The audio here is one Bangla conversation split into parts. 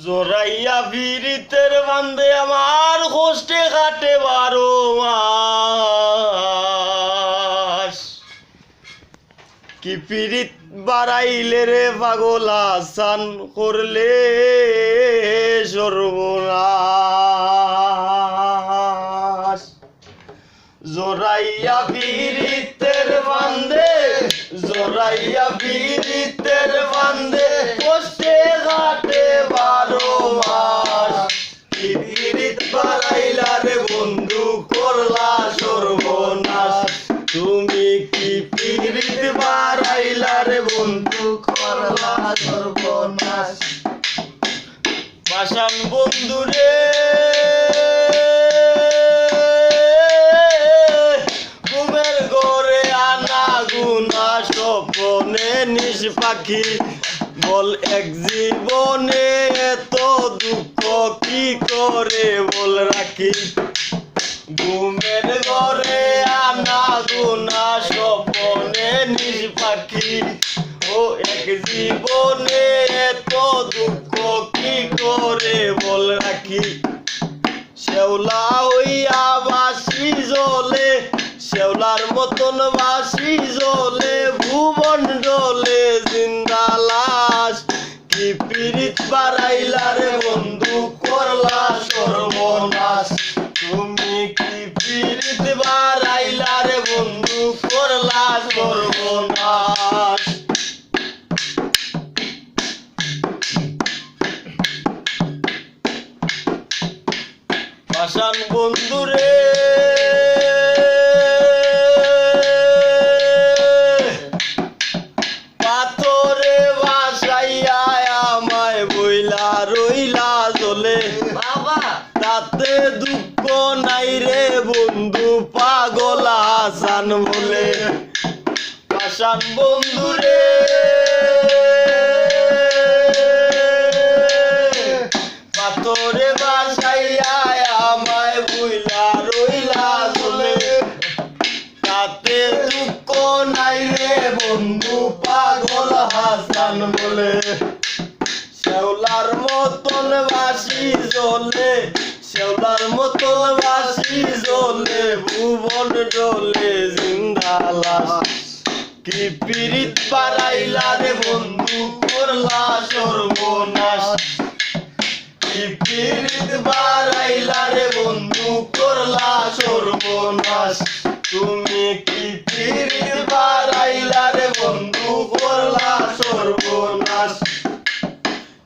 জোরাইয়া ফিরিতের বান্ধে আমার কষ্টে কাটে 12 মাস। কি পিরিত বাড়াইলে রে পাগল আসান করলে সর্বনাশ। জোরাইয়া ফিরিতের বান্ধে, জোরাইয়া ফিরিতের বান্ধে কষ্টে কাটে 12 মাস। কি পিরিত বাড়াইলা রে বন্ধু করলা সর্বনাশ। তুমি কি পিরিত বাড়াইলা রে বন্ধু করলা সর্বনাশ। পাষাণ বন্ধু রে ঘুমের ঘরে আনা গুনা স্বপ্নে নিজ পাখি। বল এক জীবনে এত দুঃখ কি করে বল রাখি। ঘুমের ঘরে আনা গুনা স্বপ্নে নিজ পাখি। ও এক জীবনে এত দুঃখ কি করে বল রাখি। শেওলা হইয়া বাসি জ্বলে, শেওলার মতন বাসি জ্বলে ভুবন জ্বলে জিন্দা লাশ। কি পিরিত বাড়াইলা রে বন্ধু করলা সর্বনাশ। তুমি কি পিরিত বাড়াইলা রে বন্ধু করলা সর্বনাশ। পাষাণ বন্ধু রে পাথরে বাসাইয়া আমায় বইলা রইলা জ্বলে। তাতে দুঃখ নাই রে বন্ধু পাগল আসান বলে। পাষাণ বন্ধু রে পাথরে বাসাইয়া আমায় বইলা রইলা জ্বলে। তাতে দুঃখ নাই রে বন্ধু পাগল হাসান বলে। শেওলার মতন বাসি জ্বলে, শেওলার মতন বাসি জ্বলে ভুবন জ্বলে জিন্দা লাশ। কি পিরিত বাড়াইলা রে বন্ধু করলা সর্বনাশ। কি পিরিত বাড়াইলা রে বন্ধু করলা সর্বনাশ। তুমি কি পিরিত বাড়াইলা রে বন্ধু করলা সর্বনাশ।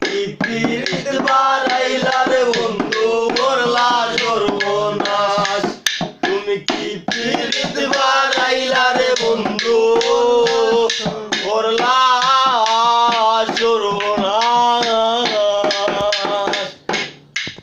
কি পিরিত বাড়াইলা রে বন্ধু করলা সর্বনাশ। তুমি কি পিরিত বাড়াইলা রে বন্ধু করলা সর্বনাশ।